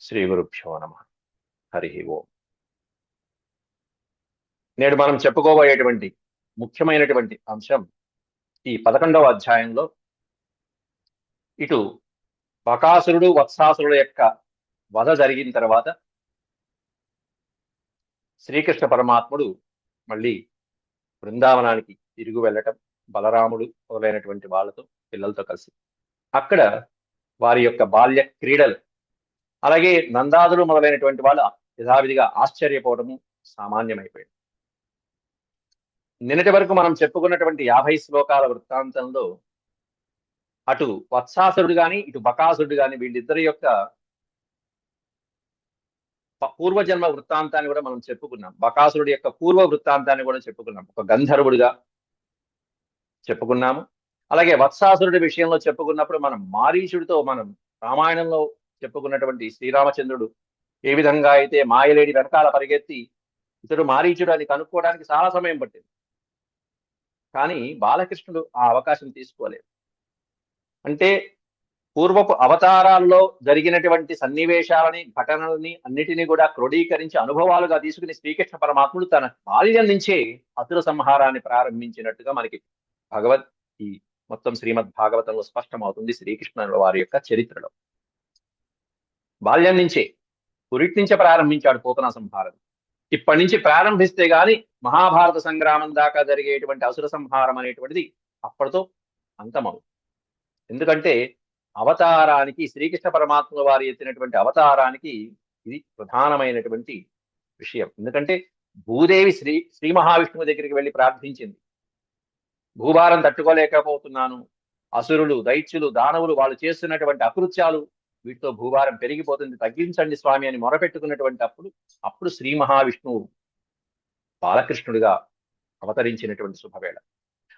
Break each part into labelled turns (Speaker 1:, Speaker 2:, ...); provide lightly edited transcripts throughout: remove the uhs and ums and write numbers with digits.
Speaker 1: శ్రీ గురుభ్యో నమ. హరి ఓం. నేడు మనం చెప్పుకోబోయేటువంటి ముఖ్యమైనటువంటి అంశం ఈ 11వ అధ్యాయంలో ఇటు బకాసురుడు వత్సాసురుడు యొక్క వధ జరిగిన తర్వాత శ్రీకృష్ణ పరమాత్ముడు మళ్ళీ బృందావనానికి తిరిగి వెళ్ళటం, బలరాముడు మొదలైనటువంటి వాళ్ళతో పిల్లలతో కలిసి అక్కడ వారి యొక్క బాల్య క్రీడలు, అలాగే నందాదులు మొదలైనటువంటి వాళ్ళు యథావిధిగా ఆశ్చర్యపోవడము సామాన్యమైపోయింది. నిన్నటి వరకు మనం చెప్పుకున్నటువంటి 50 శ్లోకాల వృత్తాంతంలో అటు వత్సాసురుడు గాని ఇటు బకాసురుడు గాని వీళ్ళిద్దరి యొక్క పూర్వజన్మ వృత్తాంతాన్ని కూడా మనం చెప్పుకున్నాం. బకాసురుడి యొక్క పూర్వ వృత్తాంతాన్ని కూడా చెప్పుకున్నాం. ఒక గంధర్వుడిగా చెప్పుకున్నాము. అలాగే వత్సాసురుడి విషయంలో చెప్పుకున్నప్పుడు మనం మారీచుడితో మనం రామాయణంలో చెప్పుకున్నటువంటి శ్రీరామచంద్రుడు ఏ విధంగా అయితే మాయలేడి వెనకాల పరిగెత్తి ఇతడు మారీచుడు అని కనుక్కోవడానికి చాలా సమయం పట్టింది. కానీ బాలకృష్ణుడు ఆ అవకాశం తీసుకోలేదు. అంటే పూర్వపు అవతారాల్లో జరిగినటువంటి సన్నివేశాలని, ఘటనలని అన్నిటినీ కూడా క్రోడీకరించి అనుభవాలుగా తీసుకుని శ్రీకృష్ణ పరమాత్ముడు తన బాల్యం నుంచే అసుర సంహారాన్ని ప్రారంభించినట్టుగా మనకి భగవద్ ఈ మొత్తం శ్రీమద్ భాగవతంలో స్పష్టమవుతుంది. శ్రీకృష్ణుల వారి యొక్క చరిత్రలో బాల్యం నుంచే, పురిటి నుంచే ప్రారంభించాడు పూతన సంహారం. ఇప్పటి నుంచి ప్రారంభిస్తే గాని మహాభారత సంగ్రామం దాకా జరిగేటువంటి అసుర సంహారం అనేటువంటిది అప్పటితో అంతమవు. ఎందుకంటే అవతారానికి, శ్రీకృష్ణ పరమాత్మ వారు ఎత్తినటువంటి అవతారానికి ఇది ప్రధానమైనటువంటి విషయం. ఎందుకంటే భూదేవి శ్రీ మహావిష్ణువు దగ్గరికి వెళ్ళి ప్రార్థించింది, భూభారం తట్టుకోలేకపోతున్నాను, అసురులు, దైత్యులు, దానవులు వాళ్ళు చేస్తున్నటువంటి అకృత్యాలు, వీటితో భూభారం పెరిగిపోతుంది, తగ్గించండి స్వామి అని మొరపెట్టుకున్నటువంటి అప్పుడు శ్రీ మహావిష్ణువు బాలకృష్ణుడిగా అవతరించినటువంటి శుభవేళ.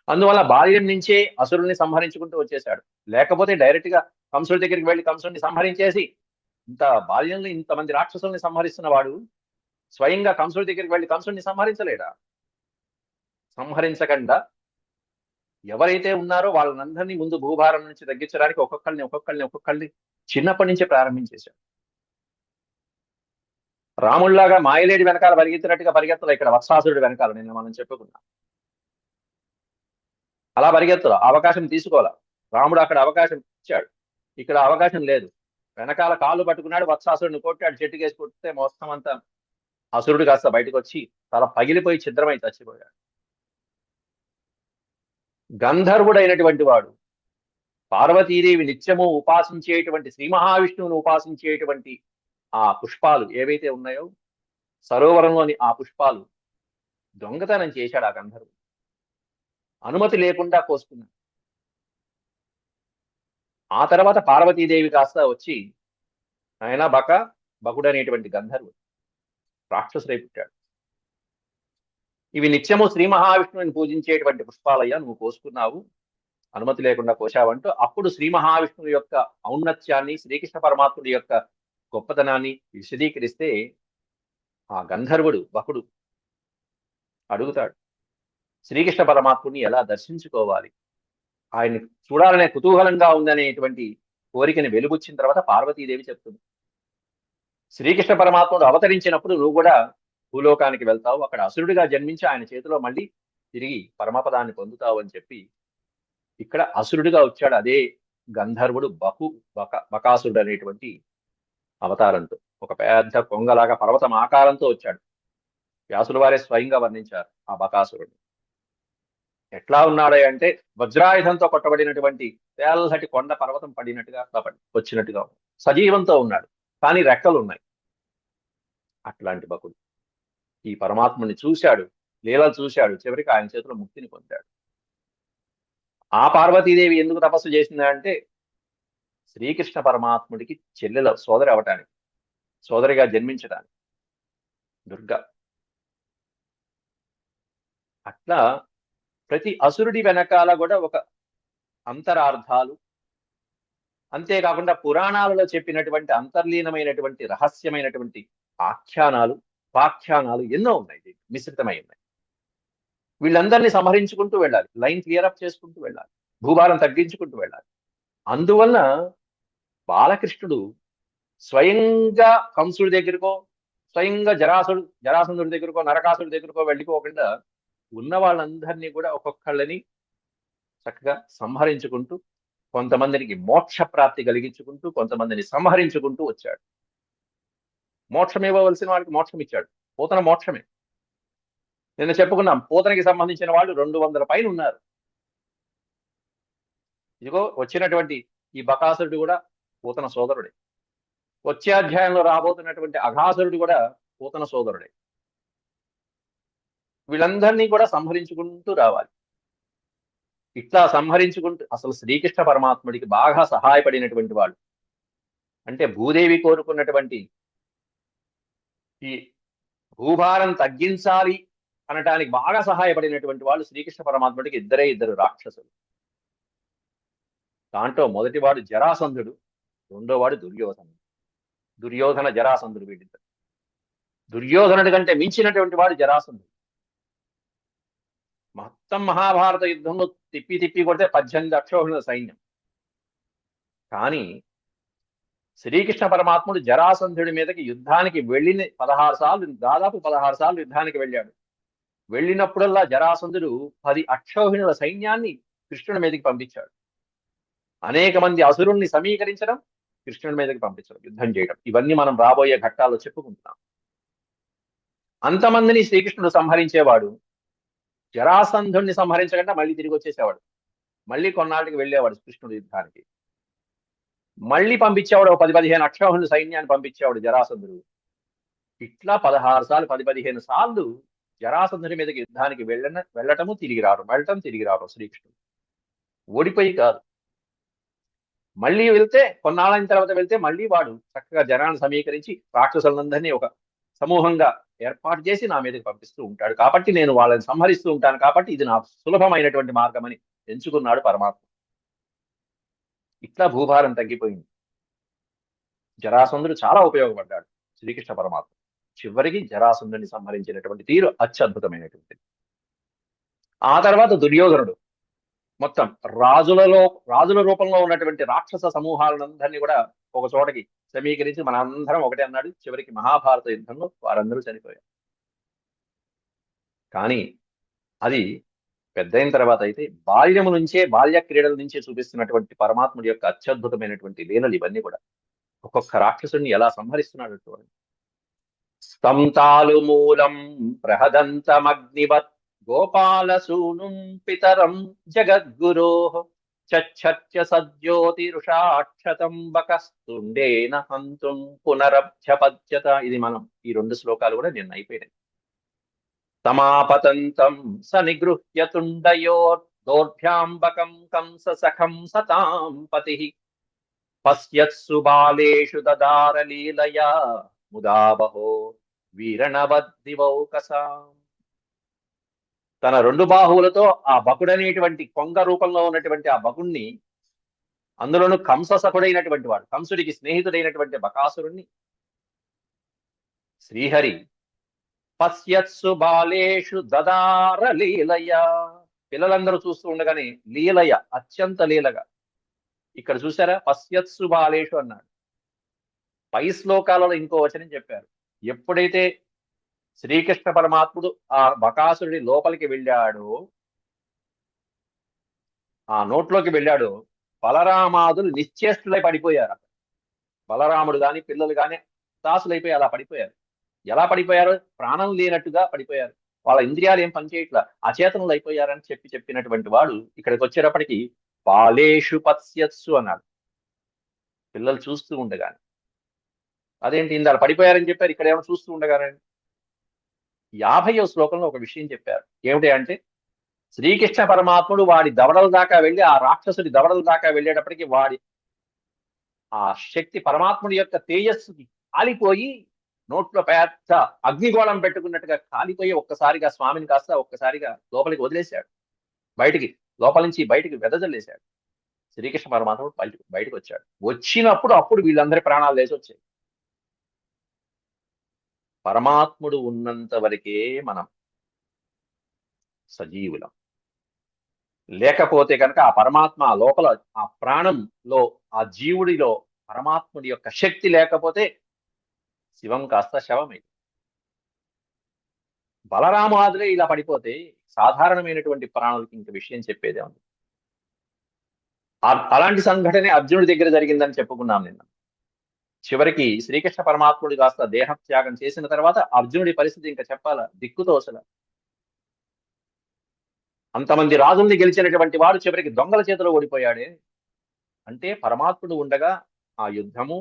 Speaker 1: అందువల్ల బాల్యం నుంచే అసురుల్ని సంహరించుకుంటూ వచ్చేశాడు. లేకపోతే డైరెక్ట్ గా కంసుడి దగ్గరికి వెళ్ళి కంసుడిని సంహరించేసి, ఇంత బాల్యంలో ఇంతమంది రాక్షసుల్ని సంహరిస్తున్న వాడు స్వయంగా కంసుడి దగ్గరికి వెళ్ళి కంసుడిని సంహరించలేడా? సంహరించకుండా ఎవరైతే ఉన్నారో వాళ్ళందరినీ ముందు భూభారం నుంచి తగ్గించడానికి ఒక్కొక్కళ్ళని చిన్నప్పటి నుంచే ప్రారంభించేశాడు. రాముళ్లాగా మాయలేడి వెనకాల పరిగెత్తినట్టుగా పరిగెత్తలే ఇక్కడ వత్సాసురుడి వెనకాల. నిన్న మనం చెప్పుకున్నాం. అలా పరిగెత్తలు అవకాశం తీసుకోవాలా. రాముడు అక్కడ అవకాశం ఇచ్చాడు, ఇక్కడ అవకాశం లేదు. వెనకాల కాళ్ళు పట్టుకున్నాడు, వత్సాసురుడిని కొట్టాడు, చెట్టుకేసి కొట్టితే మొత్తం అంతా అసురుడు కాస్త బయటకు వచ్చి తల పగిలిపోయి ఛిద్రమై చచ్చిపోయాడు. గంధర్వుడైనటువంటి వాడు పార్వతీదేవి నిత్యము ఉపాసించేటువంటి, శ్రీ మహావిష్ణువును ఉపాసించేటువంటి ఆ పుష్పాలు ఏవైతే ఉన్నాయో సరోవరంలోని ఆ పుష్పాలు దొంగతనం చేశాడు ఆ గంధర్వుడు. అనుమతి లేకుండా కోసుకున్నాడు. ఆ తర్వాత పార్వతీదేవి కాస్త వచ్చి, ఆయన బకుడు అనేటువంటి గంధర్వుడు రాక్షసుడై పుట్టాడు. ఇవి నిత్యము శ్రీ మహావిష్ణువుని పూజించేటువంటి పుష్పాలయ్యా, నువ్వు కోసుకున్నావు, అనుమతి లేకుండా కోశావంటూ అప్పుడు శ్రీ మహావిష్ణువు యొక్క ఔన్నత్యాన్ని, శ్రీకృష్ణ పరమాత్ముడి యొక్క గొప్పతనాన్ని విశదీకరిస్తే ఆ గంధర్వుడు బకుడు అడుగుతాడు, శ్రీకృష్ణ పరమాత్ముడిని ఎలా దర్శించుకోవాలి, ఆయన్ని చూడాలనే కుతూహలంగా ఉందనేటువంటి కోరికని వెలుబుచ్చిన తర్వాత పార్వతీదేవి చెప్తుంది, శ్రీకృష్ణ పరమాత్ముడు అవతరించినప్పుడు నువ్వు కూడా భూలోకానికి వెళ్తావు, అక్కడ అసురుడిగా జన్మించి ఆయన చేతిలో మళ్ళీ తిరిగి పరమపదాన్ని పొందుతావు అని చెప్పి ఇక్కడ అసురుడిగా వచ్చాడు. అదే గంధర్వుడు బకాసురుడు అనేటువంటి అవతారంతో, ఒక పెద్ద కొంగలాగా పర్వతం ఆకారంతో వచ్చాడు. వ్యాసుల వారే స్వయంగా వర్ణించారు ఆ బకాసురుడు. ఎట్లా ఉన్నాడు అంటే వజ్రాయుధంతో కొట్టబడినటువంటి తెల్లటి కొండ పర్వతం పడినట్టుగా వచ్చినట్టుగా సజీవంతో ఉన్నాడు, కానీ రెక్కలు ఉన్నాయి. అట్లాంటి బకుడు ఈ పరమాత్మని చూశాడు, లీలలు చూశాడు, చివరికి ఆయన చేతిలో ముక్తిని పొందాడు. ఆ పార్వతీదేవి ఎందుకు తపస్సు చేసింది అంటే శ్రీకృష్ణ పరమాత్ముడికి చెల్లెల సోదరి అవటానికి, సోదరిగా జన్మించడానికి. దుర్గా అట్లా ప్రతి అసురుడి వెనకాల కూడా ఒక అంతరార్థాలు, అంతేకాకుండా పురాణాలలో చెప్పినటువంటి అంతర్లీనమైనటువంటి రహస్యమైనటువంటి ఆఖ్యానాలు, పాఖ్యానాలు ఎన్నో ఉన్నాయి, మిశ్రితమై ఉన్నాయి. వీళ్ళందరినీ సంహరించుకుంటూ వెళ్ళాలి, లైన్ క్లియర్ అప్ చేసుకుంటూ వెళ్ళాలి, భూభారం తగ్గించుకుంటూ వెళ్ళాలి. అందువలన బాలకృష్ణుడు స్వయంగా కంసుడి దగ్గరకో, స్వయంగా జరాసంధుడి దగ్గరకో, నరకాసుడి దగ్గరకో వెళ్ళిపోకుండా ఉన్న వాళ్ళందరినీ కూడా ఒక్కొక్కళ్ళని చక్కగా సంహరించుకుంటూ, కొంతమందికి మోక్ష ప్రాప్తి కలిగించుకుంటూ, కొంతమందిని సంహరించుకుంటూ వచ్చాడు. మోక్షం ఇవ్వవలసిన వాళ్ళకి మోక్షం ఇచ్చాడు. పూతన మోక్షమే. నిన్న చెప్పుకున్నాం, పూతనకి సంబంధించిన వాళ్ళు 200 పైన ఉన్నారు. ఇదిగో వచ్చినటువంటి ఈ బకాసురుడు కూడా పూతన సోదరుడే. వచ్చే అధ్యాయంలో రాబోతున్నటువంటి అఘాసురుడు కూడా పూతన సోదరుడే. వీళ్ళందరినీ కూడా సంహరించుకుంటూ రావాలి. ఇట్లా సంహరించుకుంటూ అసలు శ్రీకృష్ణ పరమాత్ముడికి బాగా సహాయపడినటువంటి వాళ్ళు, అంటే భూదేవి కోరుకున్నటువంటి ఈ భూభారం తగ్గించాలి అనటానికి బాగా సహాయపడినటువంటి వాళ్ళు శ్రీకృష్ణ పరమాత్ముడికి ఇద్దరు రాక్షసులు. దాంట్లో మొదటివాడు జరాసంధుడు, రెండోవాడు దుర్యోధనుడు. దుర్యోధన జరాసంధుడు వీళ్ళిద్దరు. దుర్యోధనుడి కంటే మించినటువంటి వాడు జరాసంధుడు. మొత్తం మహాభారత యుద్ధంలో తిప్పి తిప్పి కొడితే 18 అక్షోహిణుల సైన్యం. కానీ శ్రీకృష్ణ పరమాత్ముడు జరాసంధుడి మీదకి యుద్ధానికి వెళ్ళిన 16 సార్లు, దాదాపు 16 సార్లు యుద్ధానికి వెళ్ళాడు. వెళ్ళినప్పుడల్లా జరాసంధుడు 10 అక్షోహిణుల సైన్యాన్ని కృష్ణుడి మీదకి పంపించాడు. అనేక మంది అసురుల్ని సమీకరించడం, కృష్ణుడి మీదకి పంపించడం, యుద్ధం చేయడం, ఇవన్నీ మనం రాబోయే ఘట్టాల్లో చెప్పుకుంటున్నాం. అంతమందిని శ్రీకృష్ణుడు సంహరించేవాడు. జరాసంధుడిని సంహరించకుండా మళ్ళీ తిరిగి వచ్చేసేవాడు. మళ్ళీ కొన్నాళ్ళకి వెళ్ళేవాడు కృష్ణుడు యుద్ధానికి. మళ్ళీ పంపించేవాడు, 10-15 అక్షోహిణుల సైన్యాన్ని పంపించేవాడు జరాసంధుడు. ఇట్లా 16 సార్లు, 10-15 సార్లు జరాసంధుడి మీదకి యుద్ధానికి వెళ్ళటము తిరిగి రావడం, వెళ్ళటం తిరిగి రావడం శ్రీకృష్ణుడు. ఓడిపోయి కాదు. మళ్ళీ వెళ్తే, కొన్నాళ్ళైన తర్వాత వెళ్తే మళ్ళీ వాడు చక్కగా జనాన్ని సమీకరించి రాక్షసులందరినీ ఒక సమూహంగా ఏర్పాటు చేసి నా మీదకి పంపిస్తూ ఉంటాడు. కాబట్టి నేను వాళ్ళని సంహరిస్తూ ఉంటాను. కాబట్టి ఇది నా సులభమైనటువంటి మార్గం అని ఎంచుకున్నాడు పరమాత్మ. ఇట్లా భూభారం తగ్గిపోయింది. జరాసంధుడు చాలా ఉపయోగపడ్డాడు శ్రీకృష్ణ పరమాత్మ. చివరికి జరాసంధుడిని సంహరించినటువంటి తీరు అత్యద్భుతమైనటువంటిది. ఆ తర్వాత దుర్యోధనుడు మొత్తం రాజుల రూపంలో ఉన్నటువంటి రాక్షస సమూహాలందరినీ కూడా ఒక చోటకి సమీకరించి మన అందరం ఒకటే అన్నాడు. చివరికి మహాభారత యుద్ధంలో వారందరూ చనిపోయారు. కానీ అది పెద్దయిన తర్వాత అయితే బాల్యము నుంచే, బాల్య క్రీడల నుంచే చూపిస్తున్నటువంటి పరమాత్ముడి యొక్క అత్యద్భుతమైనటువంటి లీలలు ఇవన్నీ కూడా. ఒక్కొక్క రాక్షసుడిని ఎలా సంహరిస్తున్నాడు చూడండి. స్తంతాలు మూలం ప్రహదంతమగ్నివత్ గోపాలసూనుం పితరం జగద్గురో చచ్చత్య సజ్యోతిరుషాక్షతం బకస్తుండేన హంతుం పునరభ్యపద్యత. ఇది మనం ఈ 2 శ్లోకాలు కూడా నిన్న అయిపోయినాయి. తమాపతంతం స నిగృహ్య తుండయోర్దోర్భ్యాంబకం కంస సఖం సతాం పతి పశ్యత్సు బాలేషు దదార లీలయా ముదాబహో వీరణవద్దివౌకసాం. తన 2 బాహువులతో ఆ బకుడనేటువంటి కొంగ రూపంలో ఉన్నటువంటి ఆ బకుణ్ణి, అందులోనూ కంససకుడైనటువంటి వాడు, కంసుడికి స్నేహితుడైనటువంటి బకాసురుణ్ణి శ్రీహరి పశ్యత్సు బాలేషు దదార లీలయ, పిల్లలందరూ చూస్తూ ఉండగానే లీలయ, అత్యంత లీలగా. ఇక్కడ చూసారా, పశ్యత్సు బాలేషు అన్నాడు. పై శ్లోకాలలో ఇంకో వచనం చెప్పారు. ఎప్పుడైతే శ్రీకృష్ణ పరమాత్ముడు ఆ బకాసురుడి లోపలికి వెళ్ళాడో, ఆ నోట్లోకి వెళ్ళాడో, బలరామాదులు నిశ్చేష్టులై పడిపోయారు. బలరాముడు గాని, పిల్లలు గాని దాసులైపోయి అలా పడిపోయారు. ఎలా పడిపోయారు? ప్రాణం లేనట్టుగా పడిపోయారు. వాళ్ళ ఇంద్రియాలు ఏం పనిచేయట్లా, అచేతనులు అయిపోయారని చెప్పినటువంటి వాడు ఇక్కడికి వచ్చేటప్పటికి బాలేషు పశ్యత్సు అన్నాడు. పిల్లలు చూస్తూ ఉండగానే. అదేంటి ఇందాక పడిపోయారని చెప్పారు, ఇక్కడ ఏమో చూస్తూ ఉండగానే. 50వ శ్లోకంలో ఒక విషయం చెప్పారు. ఏమిటి అంటే, శ్రీకృష్ణ పరమాత్ముడు వాడి దవడల దాకా వెళ్ళి, ఆ రాక్షసుడి దవడల దాకా వెళ్ళేటప్పటికి వాడి ఆ శక్తి, పరమాత్ముడి యొక్క తేజస్సుకి కాలిపోయి నోట్లో పెద్ద అగ్నిగోళం పెట్టుకున్నట్టుగా కాలిపోయి ఒక్కసారిగా స్వామిని కాస్త ఒక్కసారిగా లోపలికి వదిలేశాడు. లోపల నుంచి బయటికి వెదజల్లేశాడు. శ్రీకృష్ణ పరమాత్ముడు బయటకు వచ్చాడు. వచ్చినప్పుడు అప్పుడు వీళ్ళందరి ప్రాణాలు లేచి వచ్చాయి. పరమాత్ముడు ఉన్నంత వరకే మనం సజీవులం. లేకపోతే కనుక ఆ పరమాత్మ లోపల, ఆ ప్రాణంలో, ఆ జీవుడిలో పరమాత్ముడి యొక్క శక్తి లేకపోతే శివం కాస్త శవమే. బలరామాదులే ఇలా పడిపోతే సాధారణమైనటువంటి ప్రాణులకి ఇంక విషయం చెప్పేదే ఉంది. అలాంటి సంఘటనే అర్జునుడి దగ్గర జరిగిందని చెప్పుకున్నాం నిన్న. చివరికి శ్రీకృష్ణ పరమాత్ముడు కాస్త దేహత్యాగం చేసిన తర్వాత అర్జునుడి పరిస్థితి ఇంకా చెప్పాలా, దిక్కుతోసల. అంతమంది రాజుల్ని గెలిచినటువంటి వాడు చివరికి దొంగల చేతిలో ఓడిపోయాడే. అంటే పరమాత్ముడు ఉండగా ఆ యుద్ధము,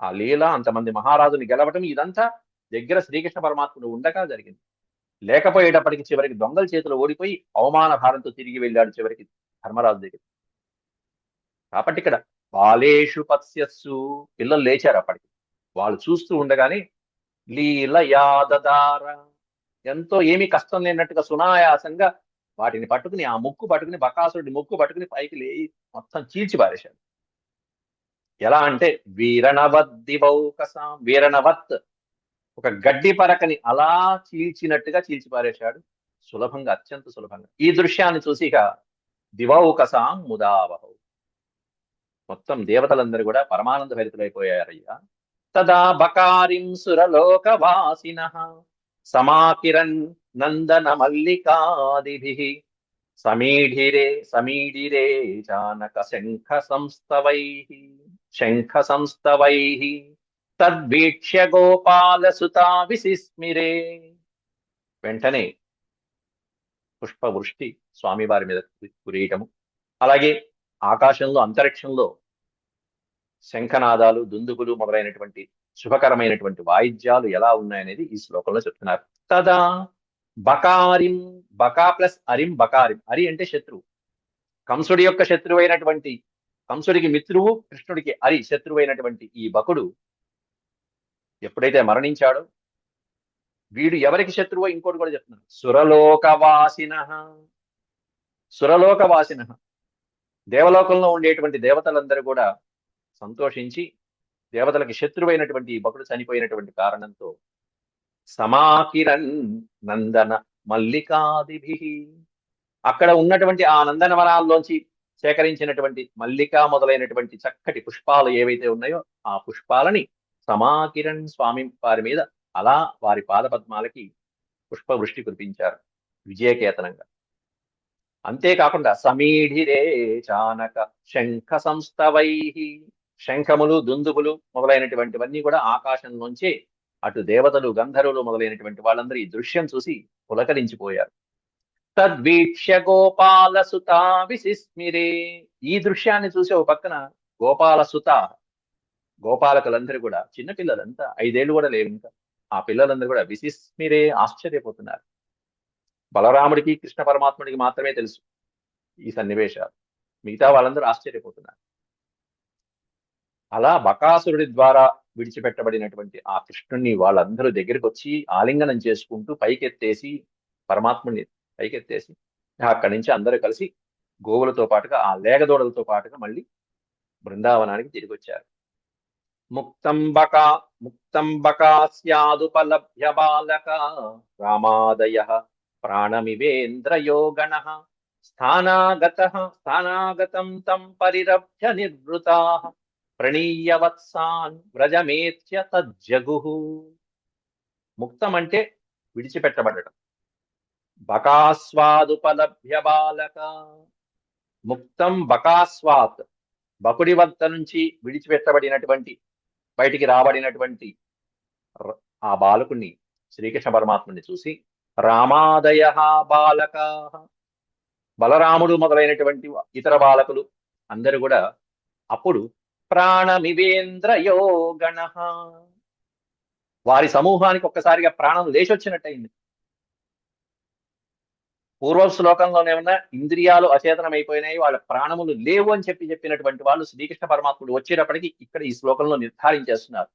Speaker 1: ఆ లీల, అంతమంది మహారాజుని గెలవటం, ఇదంతా దగ్గర శ్రీకృష్ణ పరమాత్ముడు ఉండగా జరిగింది. లేకపోయేటప్పటికి చివరికి దొంగల చేతిలో ఓడిపోయి అవమాన భారంతో తిరిగి వెళ్ళాడు చివరికి ధర్మరాజు దగ్గర. కాబట్టి ఇక్కడ బాలేషు పత్స్యస్సు, పిల్లలు లేచారు అప్పటికి. వాళ్ళు చూస్తూ ఉండగానే లీల యాదదార, ఎంతో ఏమీ కష్టం లేనట్టుగా సునాయాసంగా వాటిని పట్టుకుని, ఆ ముక్కు పట్టుకుని, బకాసురుడి ముక్కు పట్టుకుని పైకి లేయి మొత్తం చీల్చి పారేశాడు. ఎలా అంటే వీరణవద్దివౌకసాం, వీరణవత్, ఒక గడ్డి పరకని అలా చీల్చినట్టుగా చీల్చి పారేశాడు, సులభంగా, అత్యంత సులభంగా. ఈ దృశ్యాన్ని చూసి ఇక దివౌకసాం ముదావహౌ, మొత్తం దేవతలందరూ కూడా పరమానంద భరితులైపోయారయ్యా. తదా బకారిం సురలోకవాసినః సమాకిరన్ నందన మల్లికాదిభిః సమీఢిరే సమీఢిరే చానక శంఖ సంస్తవైః తద్వీక్ష్య గోపాలసుతా విసిస్మిరే. వెంటనే పుష్పవృష్టి స్వామివారి మీద కురియటము, అలాగే ఆకాశంలో, అంతరిక్షంలో శంఖనాదాలు, దుందుగులు మొదలైనటువంటి శుభకరమైనటువంటి వాయిద్యాలు ఎలా ఉన్నాయనేది ఈ శ్లోకంలో చెప్తున్నారు. తదా బకారిం, బకా ప్లస్ అరిం, బకారిం. అరి అంటే శత్రువు, కంసుడి యొక్క శత్రువు అయినటువంటి, కంసుడికి మిత్రువు, కృష్ణుడికి అరి శత్రువు అయినటువంటి ఈ బకుడు ఎప్పుడైతే మరణించాడో, వీడు ఎవరికి శత్రువో ఇంకోటి కూడా చెప్తున్నారు. సురలోకవాసిన, దేవలోకంలో ఉండేటువంటి దేవతలందరూ కూడా సంతోషించి, దేవతలకి శత్రువైనటువంటి ఈ బకుడు చనిపోయినటువంటి కారణంతో సమాకిరన్ నందన మల్లికాదిభి, అక్కడ ఉన్నటువంటి ఆ నందనవనాల్లోంచి సేకరించినటువంటి మల్లిక మొదలైనటువంటి చక్కటి పుష్పాలు ఏవైతే ఉన్నాయో ఆ పుష్పాలని సమాకిరణ్, స్వామి వారి మీద అలా వారి పాదపద్మాలకి పుష్పవృష్టి కురిపించారు విజయకేతనంగా. అంతేకాకుండా సమీఢిరే చానక శంఖ సంస్తవై, శంఖములు, దుందుబులు మొదలైనటువంటివన్నీ కూడా ఆకాశంలోంచే అటు దేవతలు, గంధర్వులు మొదలైనటువంటి వాళ్ళందరూ ఈ దృశ్యం చూసి పులకరించిపోయారు. తద్వీక్ష్య గోపాలసుత విసిస్మిరే, ఈ దృశ్యాన్ని చూసి ఒక పక్కన గోపాలసుత, గోపాలకులందరూ కూడా, చిన్నపిల్లలంతా 5 ఏళ్ళు కూడా లేవు ఇంకా, ఆ పిల్లలందరూ కూడా విసిస్మిరే, ఆశ్చర్యపోతున్నారు. బలరాముడికి, కృష్ణ పరమాత్ముడికి మాత్రమే తెలుసు ఈ సన్నివేశాలు, మిగతా వాళ్ళందరూ ఆశ్చర్యపోతున్నారు. అలా బకాసురుడి ద్వారా విడిచిపెట్టబడినటువంటి ఆ కృష్ణుణ్ణి వాళ్ళందరూ దగ్గరికి వచ్చి ఆలింగనం చేసుకుంటూ పైకెత్తేసి, పరమాత్ముడిని పైకెత్తేసి అక్కడి నుంచి అందరూ కలిసి గోవులతో పాటుగా, ఆ లేగదోడలతో పాటుగా మళ్ళీ బృందావనానికి తిరిగి వచ్చారు. ముక్తం బకాస్యాదుపలభ్య బాలక రామాదయ ప్రాణమివేంద్రయోగణ స్థానాగతం తం పరిరభ్య నిర్వృతా ప్రణీయ వత్సాన్ వ్రజమేత్య తజ్జగుః. ముక్తం అంటే విడిచిపెట్టబడటం. బకాస్వాదుపలభ్య బాలక, ముక్తం బకాస్వాత్, బకుడి వద్ద నుంచి విడిచిపెట్టబడినటువంటి, బయటికి రాబడినటువంటి ఆ బాలకుణ్ణి, శ్రీకృష్ణ పరమాత్ముని చూసి రామాదయ బాలక, బలరాముడు మొదలైనటువంటి ఇతర బాలకులు అందరూ కూడా అప్పుడు ప్రాణమివేంద్రయోగణ, వారి సమూహానికి ఒక్కసారిగా ప్రాణం లేచొచ్చినట్టయింది. పూర్వ శ్లోకంలోనే ఉన్న ఇంద్రియాలు అచేతనమైపోయినాయి, వాళ్ళ ప్రాణములు లేవు అని చెప్పినటువంటి వాళ్ళు శ్రీకృష్ణ పరమాత్ముడు వచ్చేటప్పటికి ఇక్కడ ఈ శ్లోకంలో నిర్ధారించేస్తున్నారు.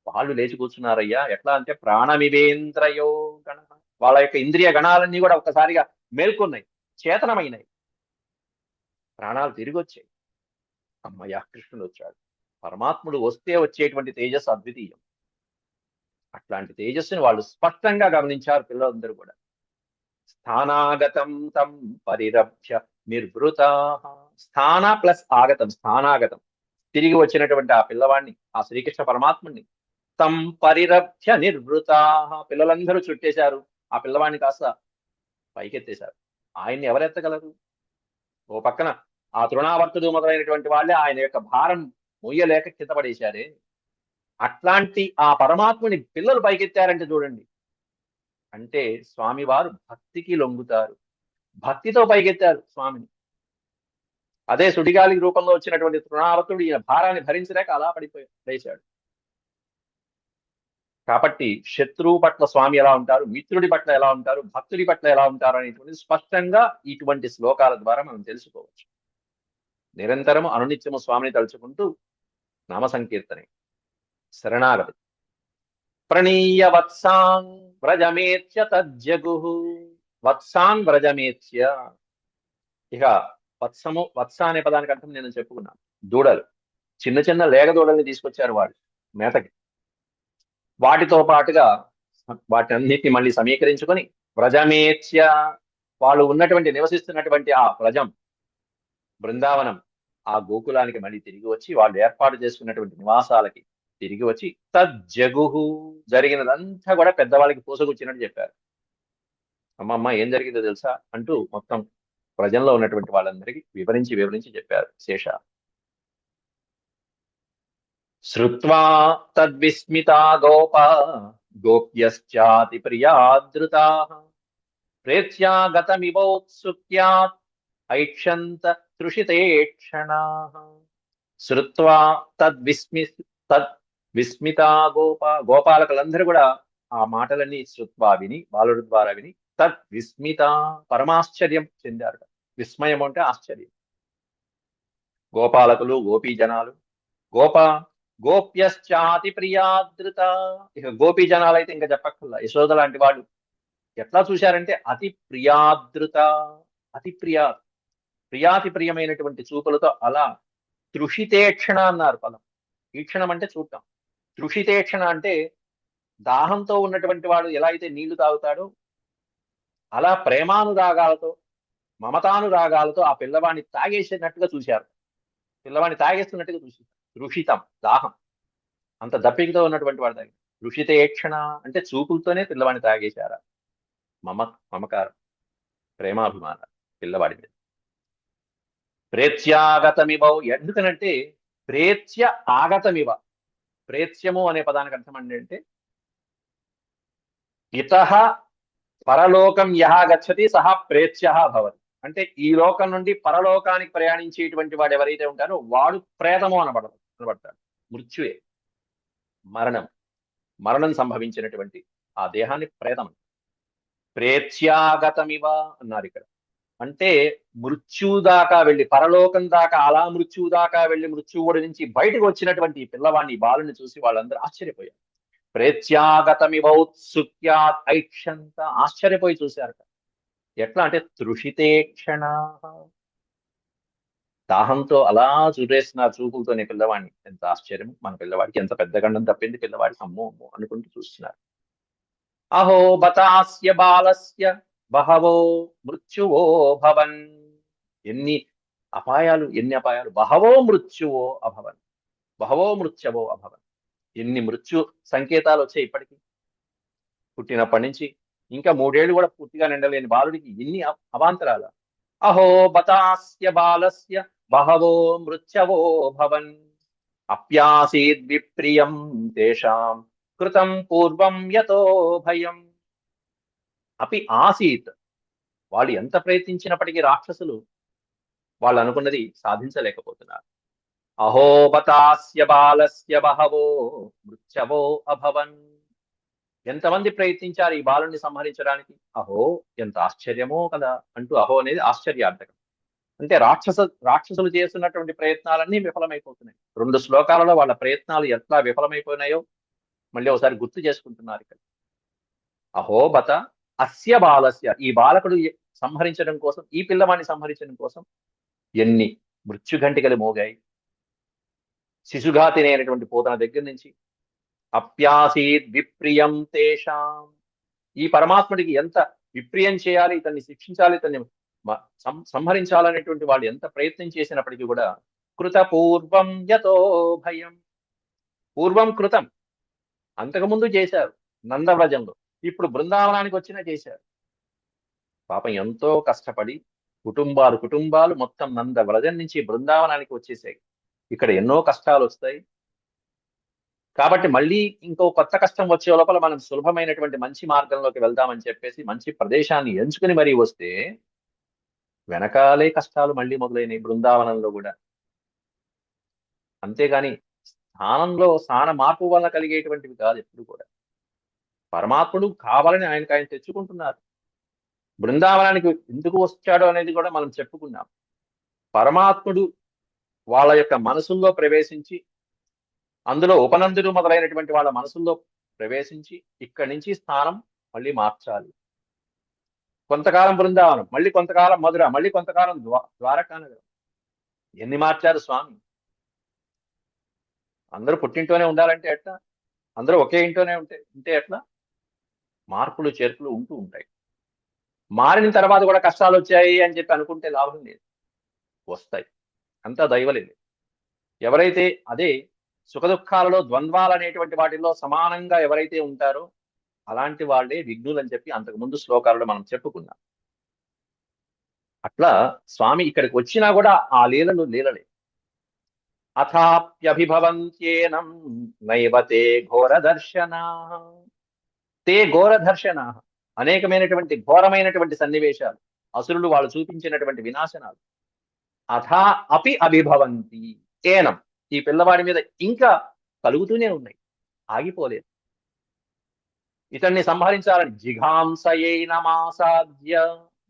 Speaker 1: వాళ్ళు లేచి కూర్చున్నారయ్యా. ఎట్లా అంటే ప్రాణమివేంద్రయో గణ, వాళ్ళ యొక్క ఇంద్రియ గణాలన్నీ కూడా ఒక్కసారిగా మేల్కొన్నాయి, చేతనమైనాయి, ప్రాణాలు తిరిగి వచ్చాయి. అమ్మయ్య, కృష్ణుడు వచ్చాడు. పరమాత్ముడు వస్తే వచ్చేటువంటి తేజస్సు అద్వితీయం. అట్లాంటి తేజస్సుని వాళ్ళు స్పష్టంగా గమనించారు పిల్లలందరూ కూడా. స్థానాగతం తం పరిరభ్య నిర్వృతా, స్థాన ప్లస్ ఆగతం, స్థానాగతం తిరిగి వచ్చినటువంటి ఆ పిల్లవాడిని, ఆ శ్రీకృష్ణ పరమాత్ముని తం పరిరభ్య నిర్వృతా, పిల్లలందరూ చుట్టేశారు. ఆ పిల్లవాడిని కాస్త పైకెత్తేశారు. ఆయన్ని ఎవరెత్తగలరు? ఓ పక్కన ఆ తృణావర్తుడు మొదలైనటువంటి వాళ్ళే ఆయన యొక్క భారం మొయ్యలేక కింద పడేశారే. అట్లాంటి ఆ పరమాత్ముని పిల్లలు పైకెత్తారంటే చూడండి. అంటే స్వామివారు భక్తికి లొంగుతారు. భక్తితో పైకెత్తారు స్వామిని. అదే సుడిగాలి రూపంలో వచ్చినటువంటి తృణావర్తుడు ఈయన భారాన్ని భరించలేక అలా పడేశాడు. కాబట్టి శత్రువు పట్ల స్వామి ఎలా ఉంటారు, మిత్రుడి పట్ల ఎలా ఉంటారు, భక్తుడి పట్ల ఎలా ఉంటారు అనేటువంటిది స్పష్టంగా ఇటువంటి శ్లోకాల ద్వారా మనం తెలుసుకోవచ్చు. నిరంతరము అనునిత్యము స్వామిని తలుచుకుంటూ నామ సంకీర్తనే, శరణాగతి. ప్రణీయ వత్సాన్ వ్రజమేత్య తజ్జగు, వత్సాన్ వ్రజమేత్య. ఇక వత్స అనే పదానికి అర్థం నేను చెప్పుకున్నాను. దూడలు, చిన్న చిన్న లేగ దూడల్ని తీసుకొచ్చారు వాళ్ళు మేతకి. వాటితో పాటుగా వాటన్నిటిని మళ్ళీ సమీకరించుకొని వ్రజమేత్య, వాళ్ళు ఉన్నటువంటి నివసిస్తున్నటువంటి ఆ వ్రజం, బృందావనం, ఆ గోకులానికి మళ్ళీ తిరిగి వచ్చి వాళ్ళు ఏర్పాటు చేసుకున్నటువంటి నివాసాలకి తిరిగి వచ్చి తజ్జగుహు, జరిగినదంతా కూడా పెద్దవాళ్ళకి పూసగుచ్చినట్టు చెప్పారు. అమ్మమ్మ ఏం జరిగిందో తెలుసా అంటూ మొత్తం ప్రజల్లో ఉన్నటువంటి వాళ్ళందరికీ వివరించి చెప్పారు శేష. శ్రుత్వా తద్విస్మితా గోప గోప్యశ్చాతి ప్రియాదృతాః ప్రేత్యాగతమివోత్సుక్యాత్ ఐక్షంత తృషితేక్షణాః. శ్రుత్వా తద్విస్మితా గోప, గోపాలకులందరూ కూడా ఆ మాటలన్నీ శ్రుత్వా విని, బాలుడి ద్వారా విని, తద్విస్మిత, పరమాశ్చర్యం చెందారు. విస్మయం అంటే ఆశ్చర్యం. గోపాలకులు, గోపీ జనాలు, గోప్యశ్చాతి ప్రియాదృత. ఇక గోపీ జనాలు అయితే ఇంకా చెప్పక్కర్లా, యశోద లాంటి వాళ్ళు ఎట్లా చూశారంటే అతి ప్రియాదృత, అతి ప్రియాతి ప్రియమైనటువంటి చూపులతో అలా తృషితేక్షణ అన్నారు పదం. ఈక్షణం అంటే చూడటం. తృషితేక్షణ అంటే దాహంతో ఉన్నటువంటి వాడు ఎలా అయితే నీళ్లు తాగుతాడో అలా ప్రేమానురాగాలతో, మమతానురాగాలతో ఆ పిల్లవాడిని తాగేసినట్టుగా చూశారు. పిల్లవాడిని తాగేస్తున్నట్టుగా చూశారు. రుషితం, దాహం, అంత దప్పికతో ఉన్నటువంటి వాడు తాగి. రుషితేక్షణ అంటే చూపులతోనే పిల్లవాడిని తాగేశారా. మమకారం, ప్రేమాభిమానాలు పిల్లవాడి మీద. ప్రేత్యాగతమివ, ఎందుకనంటే ప్రేత్య ఆగతమివ. ప్రేత్యము అనే పదానికి అర్థం అంటే ఇతః పరలోకం యహ గచ్చతి సహ ప్రేత్య భవతి. అంటే ఈ లోకం నుండి పరలోకానికి ప్రయాణించేటువంటి వాడు ఎవరైతే ఉంటారో వాడు ప్రేతము అనబడతాడు. మృత్యువే, మరణం సంభవించినటువంటి ఆ దేహాన్ని ప్రేతం. ప్రేత్యాగతమివ అన్నారు ఇక్కడ. అంటే మృత్యువు దాకా వెళ్ళి, పరలోకం దాకా అలా మృత్యువు దాకా వెళ్ళి మృత్యువుడి నుంచి బయటకు వచ్చినటువంటి ఈ పిల్లవాడిని, బాలుని చూసి వాళ్ళందరూ ఆశ్చర్యపోయారు. ప్రేత్యాగతమివౌత్సుక్యాత్ ఐక్షంత, ఆశ్చర్యపోయి చూశారట. ఎట్లా అంటే తృషితేక్షణ, దాహంతో అలా చూడేస్తున్నారు చూపులతోనే పిల్లవాడిని. ఎంత ఆశ్చర్యం, మన పిల్లవాడికి ఎంత పెద్ద గండం తప్పింది, పిల్లవాడికి అమ్మో అమ్మో అనుకుంటూ చూస్తున్నారు. అహో బతాస్య బాలస్య బహవో మృత్యువో భవన్. ఎన్ని అపాయాలు, బహవో మృత్యువో అభవన్. ఎన్ని మృత్యు సంకేతాలు వచ్చాయి ఇప్పటికీ. పుట్టినప్పటి నుంచి ఇంకా 3 ఏళ్ళు కూడా పూర్తిగా నిండలేని బాలుడికి ఎన్ని అవాంతరాల. అహో బతాస్య బాలస్య బహవో మృత్యవో భవన్ అప్యాసీద్ విప్రియం తేషాం కృతం పూర్వం యతో భయం. అపి ఆసీత్, వాళ్ళు ఎంత ప్రయత్నించినప్పటికీ రాక్షసులు వాళ్ళు అనుకున్నది సాధించలేకపోతున్నారు. అహో బతాస్య బాలస్య బహవో మృత్యవో అభవన్. ఎంతమంది ప్రయత్నించారు ఈ బాలుని సంహరించడానికి. అహో ఎంత ఆశ్చర్యమో కదా అంటూ, అహో అనేది ఆశ్చర్యార్థకం. అంటే రాక్షసులు చేస్తున్నటువంటి ప్రయత్నాలన్నీ విఫలమైపోతున్నాయి. 2 శ్లోకాలలో వాళ్ళ ప్రయత్నాలు ఎట్లా విఫలమైపోయినాయో మళ్ళీ ఒకసారి గుర్తు చేసుకుంటున్నారు ఇక్కడ. అహోబత అస్య బాలస్య, ఈ బాలకుడు సంహరించడం కోసం, ఈ పిల్లవాడిని సంహరించడం కోసం ఎన్ని మృత్యుఘంటికలు మోగాయి. శిశుఘాతిని అయినటువంటి పోతన దగ్గర నుంచి అప్యాసీద్ విప్రియం తేషాం, ఈ పరమాత్ముడికి ఎంత విప్రియం చేయాలి, ఇతన్ని శిక్షించాలి, ఇతన్ని సంహరించాలనేటువంటి వాళ్ళు ఎంత ప్రయత్నం చేసినప్పటికీ కూడా కృత పూర్వం యతో భయం. పూర్వం కృతం, అంతకుముందు చేశారు నందవ్రజంలో, ఇప్పుడు బృందావనానికి వచ్చినా చేశారు. పాపం ఎంతో కష్టపడి కుటుంబాలు మొత్తం నందవ్రజం నుంచి బృందావనానికి వచ్చేసాయి. ఇక్కడ ఎన్నో కష్టాలు వస్తాయి. కాబట్టి మళ్ళీ ఇంకో కొత్త కష్టం వచ్చే లోపల మనం సులభమైనటువంటి మంచి మార్గంలోకి వెళ్దామని చెప్పేసి మంచి ప్రదేశాన్ని ఎంచుకుని మరీ వస్తే వెనకాలే కష్టాలు మళ్ళీ మొదలైనవి బృందావనంలో కూడా. అంతేగాని స్థాన మార్పు వల్ల కలిగేటువంటివి కాదు ఎప్పుడు కూడా. పరమాత్ముడు కావాలని ఆయన తెచ్చుకుంటున్నారు. బృందావనానికి ఎందుకు వచ్చాడో అనేది కూడా మనం చెప్పుకున్నాం. పరమాత్ముడు వాళ్ళ యొక్క మనసుల్లో ప్రవేశించి, అందులో ఉపనందుడు మొదలైనటువంటి వాళ్ళ మనసుల్లో ప్రవేశించి ఇక్కడి నుంచి స్థానం మళ్ళీ మార్చాలి. కొంతకాలం బృందావనం, మళ్ళీ కొంతకాలం మధుర, మళ్ళీ కొంతకాలం ద్వారకా నగరం. ఎన్ని మార్చారు స్వామి? అందరూ పుట్టింటోనే ఉండాలంటే ఎట్లా? అందరూ ఒకే ఇంట్లోనే ఉంటే ఎట్లా? మార్పులు చేర్పులు ఉంటూ ఉంటాయి. మారిన తర్వాత కూడా కష్టాలు వచ్చాయి అని చెప్పి అనుకుంటే లాభం లేదు. వస్తాయి, అంతా దైవలేదు. ఎవరైతే అదే సుఖదుఖాలలో ద్వంద్వాలు అనేటువంటి వాటిల్లో సమానంగా ఎవరైతే ఉంటారో అలాంటి వాళ్ళే విఘ్నులు అని చెప్పి అంతకుముందు శ్లోకాలలో మనం చెప్పుకున్నాం. అట్లా స్వామి ఇక్కడికి వచ్చినా కూడా ఆ లీలలే. అథాప్యభిభవంత్యేనం నైవతే ఘోరదర్శనా. తే ఘోరదర్శనా, అనేకమైనటువంటి ఘోరమైనటువంటి సన్నివేశాలు, అసురులు వాళ్ళు చూపించినటువంటి వినాశనాలు. అథా అపి అభిభవంతి ఏనం, ఈ పిల్లవాడి మీద ఇంకా కలుగుతూనే ఉన్నాయి, ఆగిపోలేదు. ఇతన్ని సంహరించాలని జిఘాంసయేనమాసాద్య.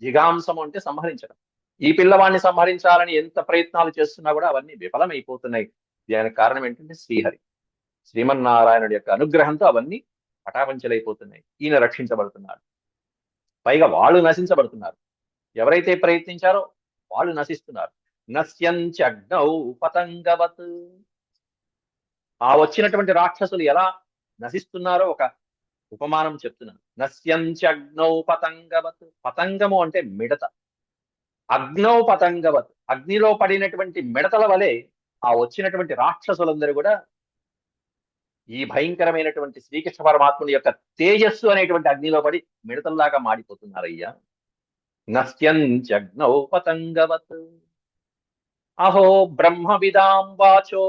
Speaker 1: జిఘాంసం అంటే సంహరించడం. ఈ పిల్లవాడిని సంహరించాలని ఎంత ప్రయత్నాలు చేస్తున్నా కూడా అవన్నీ విఫలమైపోతున్నాయి. దానికి కారణం ఏంటంటే శ్రీహరి, శ్రీమన్నారాయణుడి యొక్క అనుగ్రహంతో అవన్నీ పటాపంచలైపోతున్నాయి. ఈయన రక్షించబడుతున్నాడు. పైగా వాళ్ళు నశించబడుతున్నారు. ఎవరైతే ప్రయత్నించారో వాళ్ళు నశిస్తున్నారు. నశ్యంత్యగ్నౌ పతంగవత్. ఆ వచ్చినటువంటి రాక్షసులు ఎలా నశిస్తున్నారో ఒక ఉపమానం చెప్తున్నాను. నశ్యంత్యగ్నౌ పతంగవత్. పతంగము అంటే మిడత. అగ్నౌ పతంగవత్, అగ్నిలో పడినటువంటి మిడతల వలె ఆ వచ్చినటువంటి రాక్షసులందరూ కూడా ఈ భయంకరమైనటువంటి శ్రీకృష్ణ పరమాత్ముని యొక్క తేజస్సు అనేటువంటి అగ్నిలో పడి మిడతల్లాగా మాడిపోతున్నారయ్యా. నశ్యంత్యగ్నౌ పతంగవత్. అహో బ్రహ్మవిదాం వాచో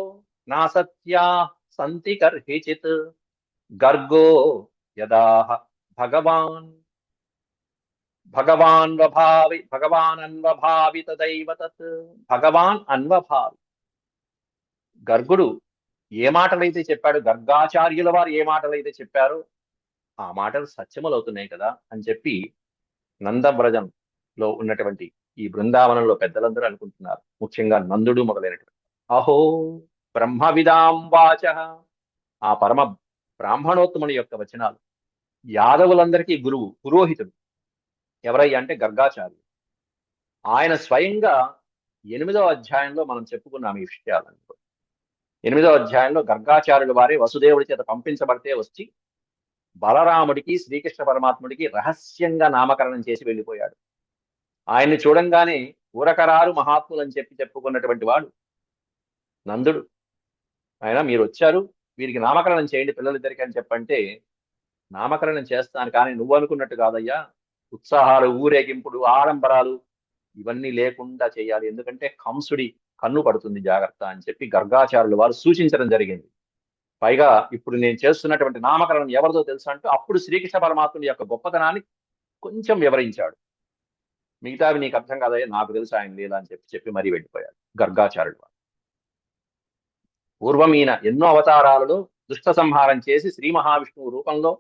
Speaker 1: నాసత్యా సంతి కర్హిచిత్. గర్గో యదాహ భగవాన్ అన్వభావి తదైవ తత్. భగవాన్ అన్వభావి. గర్గుడు ఏ మాటలైతే చెప్పాడు, గర్గాచార్యుల వారు ఏ మాటలైతే చెప్పారో ఆ మాటలు సత్యములవుతున్నాయి కదా అని చెప్పి నందవ్రజంలో ఉన్నటువంటి ఈ బృందావనంలో పెద్దలందరూ అనుకుంటున్నారు. ముఖ్యంగా నందుడు మొదలైనటువంటి. అహో బ్రహ్మవిదాం వాచ, ఆ పరమ బ్రాహ్మణోత్తముని యొక్క వచనాలు. యాదవులందరికీ గురువు, పురోహితుడు ఎవరయ్యా అంటే గర్గాచార్యుడు. ఆయన స్వయంగా 8వ అధ్యాయంలో మనం చెప్పుకున్నాం ఈ విషయాలను. 8వ అధ్యాయంలో గర్గాచార్యుల వారే వసుదేవుడి చేత పంపించబడితే వచ్చి బలరాముడికి శ్రీకృష్ణ పరమాత్ముడికి రహస్యంగా నామకరణం చేసి వెళ్ళిపోయాడు. ఆయన్ని చూడంగానే ఊరకరారు మహాత్ములు అని చెప్పుకున్నటువంటి వాడు నందుడు. ఆయన మీరు వచ్చారు, వీరికి నామకరణం చేయండి పిల్లలిద్దరికి అని చెప్పంటే, నామకరణం చేస్తాను కానీ నువ్వు అనుకున్నట్టు కాదయ్యా, ఉత్సాహాలు, ఊరేగింపుడు, ఆడంబరాలు ఇవన్నీ లేకుండా చేయాలి, ఎందుకంటే కంసుడి కన్ను పడుతుంది, జాగ్రత్త అని చెప్పి గర్గాచార్యులు వారు సూచించడం జరిగింది. పైగా ఇప్పుడు నేను చేస్తున్నటువంటి నామకరణం ఎవరిదో తెలుసా అంటూ అప్పుడు శ్రీకృష్ణ పరమాత్ముడి యొక్క గొప్పతనాన్ని కొంచెం వివరించాడు. మిగతావి నీకు అర్థం కాదయ్యా, నాకు తెలుసు ఆయన లీల అని చెప్పి మరీ వెళ్ళిపోయాడు గర్గాచార్యుడు వారు. పూర్వం ఈయన ఎన్నో అవతారాలలో దుష్ట సంహారం చేసి శ్రీ మహావిష్ణువు రూపంలో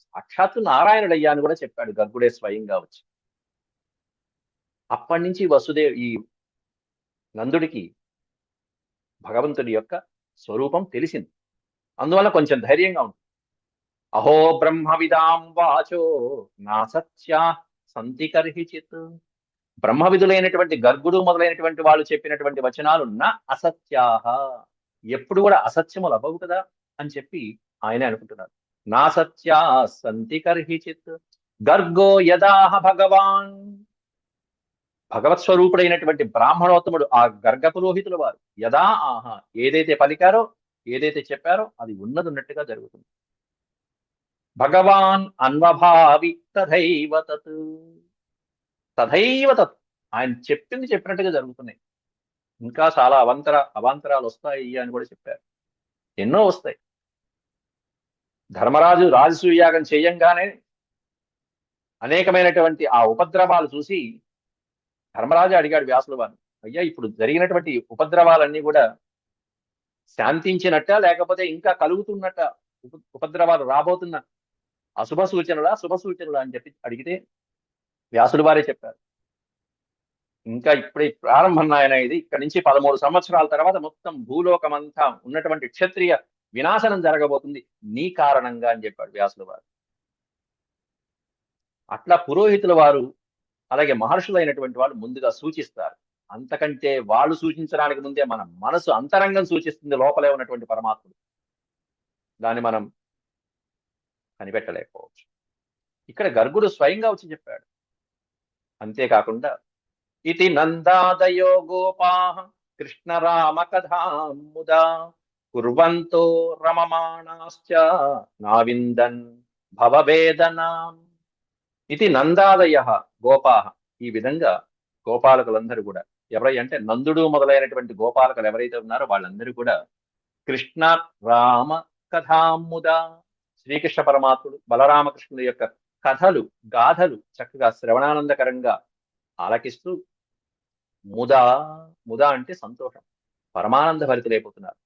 Speaker 1: సాక్షాత్తు నారాయణుడయ్యా అని కూడా చెప్పాడు గర్గుడే స్వయంగా వచ్చి. అప్పటి నుంచి ఈ నందుడికి భగవంతుడి యొక్క స్వరూపం తెలిసింది. అందువల్ల కొంచెం ధైర్యంగా ఉంటుంది. అహో బ్రహ్మవిదాం వాచో నా సత్యా సంతి కర్హిచిత్. బ్రహ్మవిధులైనటువంటి గర్గుడు మొదలైనటువంటి వాళ్ళు చెప్పినటువంటి వచనాలు నా అసత్యాహ, ఎప్పుడు కూడా అసత్యములు అవ్వవు కదా అని చెప్పి ఆయనే అనుకుంటున్నారు. నా సత్యా సంతి కర్హిచిత్. గర్గో యదాహ భగవాన్. భగవత్ స్వరూపుడైనటువంటి బ్రాహ్మణోత్తముడు ఆ గర్గ పురోహితుల వారు యదా ఆహా ఏదైతే పలికారో, ఏదైతే చెప్పారో అది ఉన్నది ఉన్నట్టుగా జరుగుతుంది. భగవాన్ అన్వభావి తథైవ తత్, తథైవ తత్, ఆయన చెప్పింది చెప్పినట్టుగా జరుగుతున్నాయి. ఇంకా చాలా అవాంతరాలు వస్తాయి అని కూడా చెప్పారు. ఎన్నో వస్తాయి. ధర్మరాజు రాజసూయాగం చేయంగానే అనేకమైనటువంటి ఆ ఉపద్రవాలు చూసి ధర్మరాజు అడిగాడు వ్యాసుల వారిని, అయ్యా ఇప్పుడు జరిగినటువంటి ఉపద్రవాలన్నీ కూడా శాంతించినట్ట, లేకపోతే ఇంకా కలుగుతున్నట్ట, ఉపద్రవాలు రాబోతున్న అశుభ సూచనలా శుభ సూచనలా అని చెప్పి అడిగితే వ్యాసుల వారే చెప్పారు, ఇంకా ఇప్పుడే ప్రారంభం నాయన, ఇది ఇక్కడ నుంచి 13 సంవత్సరాల తర్వాత మొత్తం భూలోకమంతా ఉన్నటువంటి క్షత్రియ వినాశనం జరగబోతుంది నీ కారణంగా అని చెప్పాడు వ్యాసుల వారు. అట్లా పురోహితుల వారు అలాగే మహర్షులైనటువంటి వాళ్ళు ముందుగా సూచిస్తారు. అంతకంటే వాళ్ళు సూచించడానికి ముందే మన మనసు అంతరంగం సూచిస్తుంది లోపలే ఉన్నటువంటి పరమాత్ముడు. దాన్ని మనం కనిపెట్టలేకపోవచ్చు. ఇక్కడ గర్గుడు స్వయంగా వచ్చి చెప్పాడు. అంతేకాకుండా ఇతి నందాదయో గోపాః కృష్ణరామ కథాముదా కుర్వంతో రమమాణాశ్చ నావిందన్ భవవేదనాం. ఇది నందాదయ గోపాః, ఈ విధంగా గోపాలకులందరూ కూడా ఎవరై అంటే నందుడు మొదలైనటువంటి గోపాలకులు ఎవరైతే ఉన్నారో వాళ్ళందరూ కూడా కృష్ణ రామ కథాముద, శ్రీకృష్ణ పరమాత్ముడు బలరామకృష్ణుల యొక్క కథలు గాథలు చక్కగా శ్రవణానందకరంగా ఆలకిస్తూ ముదా, ముదా అంటే సంతోషం, పరమానంద భరితులైపోతున్నారు.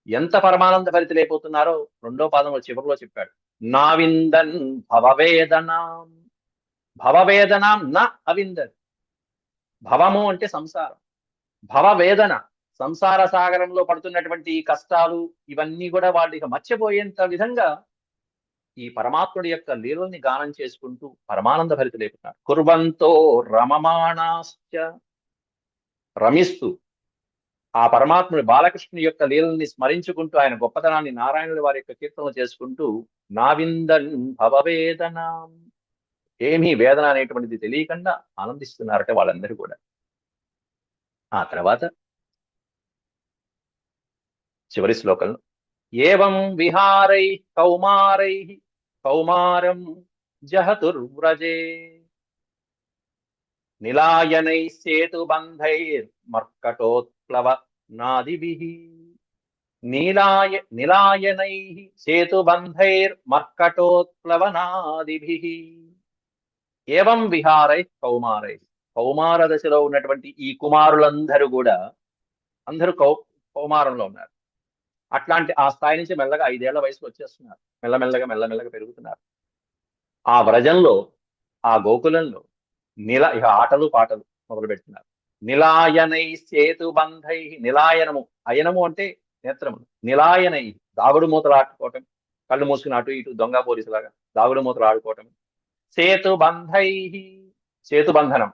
Speaker 1: ఎంత పరమానంద భరితులైపోతున్నారో రెండో పాదంలో చివరిలో చెప్పాడు, నావిందన్ భవవేదనాం. భవవేదనాం నా అవిందన్. భవము అంటే సంసారం, భవవేదన సంసార సాగరంలో పడుతున్నటువంటి ఈ కష్టాలు ఇవన్నీ కూడా వాళ్ళకి మర్చిపోయేంత విధంగా ఈ పరమాత్ముడి యొక్క లీలల్ని గానం చేసుకుంటూ పరమానంద భరితులైపోతున్నారు. కుర్వంతో రమమాణాశ్చ, రమిస్తూ ఆ పరమాత్ముడి బాలకృష్ణుని యొక్క లీలల్ని స్మరించుకుంటూ ఆయన గొప్పతనాన్ని నారాయణుడి వారి యొక్క కీర్తనలు చేసుకుంటూ నావిందన్ భవవేదనాం, ఏమీ వేదన అనేటువంటిది తెలియకుండా ఆనందిస్తున్నారట వాళ్ళందరూ కూడా. ఆ తర్వాత చివరి శ్లోకంలో ఏవం విహారై కౌమారై కౌమారం జహతుర్వ్రజే నిలాయనై సేతుబంధైర్ మర్కటోత్ప్లవ నాదిభిః. నిలాయనై సేతుబంధైర్ మర్కటోత్ప్లవనాదిభిః. ఏవం విహారై కౌమారై, కౌమార దశలో ఉన్నటువంటి ఈ కుమారులందరూ కూడా అందరూ కౌమారంలో ఉన్నారు. అట్లాంటి ఆ స్థాయి నుంచి మెల్లగా 5 ఏళ్ల వయసుకు వచ్చేస్తున్నారు. మెల్లమెల్లగా పెరుగుతున్నారు. ఆ వ్రజంలో ఆ గోకులంలో ఇక ఆటలు పాటలు మొదలు పెడుతున్నారు. నిలాయనై సేతుబంధై, నిలాయనము, అయనము అంటే నేత్రములు, నిలాయనై దాగుడు మూతలు ఆడుకోవటం, కళ్ళు మూసుకుని అటు ఇటు దొంగ పోలీసులాగా దాగుడు మూతలు ఆడుకోవటం. సేతుబంధై, సేతుబంధనం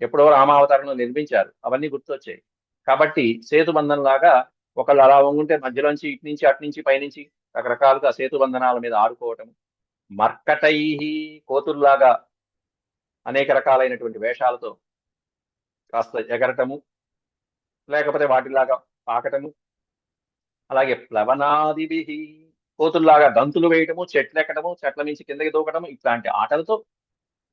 Speaker 1: ఎప్పుడో రామావతారంలో నిర్మించారు, అవన్నీ గుర్తొచ్చాయి. కాబట్టి సేతుబంధం లాగా ఒకళ్ళు అలా వంగుంటే మధ్యలోంచి ఇటు నుంచి అటు నుంచి పైనుంచి రకరకాలుగా సేతుబంధనాల మీద ఆడుకోవటం. మర్కటై, కోతుల్లాగా అనేక రకాలైనటువంటి వేషాలతో కాస్త ఎగరటము, లేకపోతే వాటిలాగా పాకటము. అలాగే ప్లవనాదిభి, కోతుల్లాగా గంతులు వేయటము, చెట్లు ఎక్కడము, చెట్ల నుంచి కిందకి దూకటము, ఇట్లాంటి ఆటలతో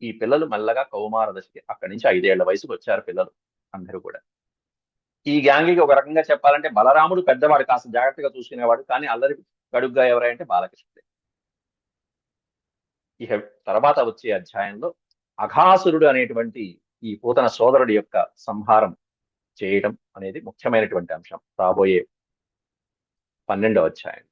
Speaker 1: ఈ పిల్లలు మెల్లగా కౌమార దశకి, అక్కడి నుంచి 5 ఏళ్ల వయసుకు వచ్చారు పిల్లలు అందరూ కూడా. ఈ గ్యాంగ్కి ఒక రకంగా చెప్పాలంటే బలరాముడు పెద్దవాడు, కాస్త జాగ్రత్తగా చూసుకునేవాడు, కానీ అల్లరి గడుగ్గా ఎవరంటే బాలకృష్ణుడే. ఇక తర్వాత వచ్చే అధ్యాయంలో అఘాసురుడు అనేటువంటి ఈ పూతన సోదరుడి యొక్క సంహారం చేయడం అనేది ముఖ్యమైనటువంటి అంశం రాబోయే 12వ అధ్యాయం.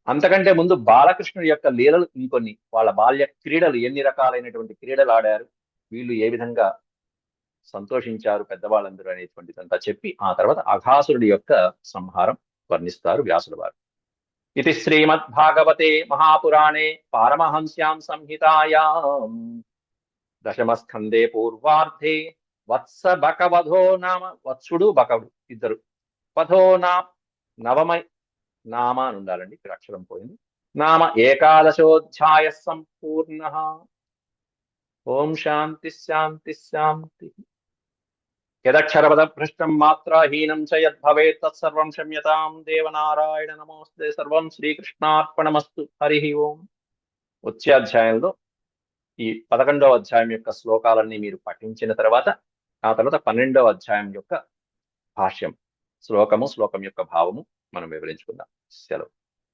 Speaker 1: అంతకంటే ముందు బాలకృష్ణుడి యొక్క లీలలు ఇంకొన్ని, వాళ్ళ బాల్య క్రీడలు, ఎన్ని రకాలైనటువంటి క్రీడలు ఆడారు, వీళ్ళు ఏ విధంగా సంతోషించారు పెద్దవాళ్ళందరూ అనేటువంటిదంతా చెప్పి ఆ తర్వాత అఘాసురుడి యొక్క సంహారం వర్ణిస్తారు వ్యాసుల వారు. ఇది శ్రీమద్భాగవతే మహాపురాణే పారమహంస్యాం సంహితాయాం దశమస్కందే పూర్వార్ధే వత్స బకవధో నామ, వత్సుడు బకవుడు ఇద్దరు, వధో నవమ నామ అని ఉండాలండి, ఇక్కడ అక్షరం పోయింది, నామ ఏకాదశోధ్యాయ సంపూర్ణ. ఓం శాంతి శాంతి శాంతి. యదక్షరపదభ్రష్టం మాత్రాహీనం చ యద్భవేత్ తత్సర్వం క్షమ్యతాం దేవనారాయణ నమోస్తే. సర్వం శ్రీకృష్ణార్పణమస్తు. హరి ఓం. వచ్చే అధ్యాయంలో ఈ 11వ అధ్యాయం యొక్క శ్లోకాలన్నీ మీరు పఠించిన తర్వాత ఆ తర్వాత 12వ అధ్యాయం యొక్క భాష్యం, శ్లోకం యొక్క భావము మనం వివరించుకుందాం. సెలవు.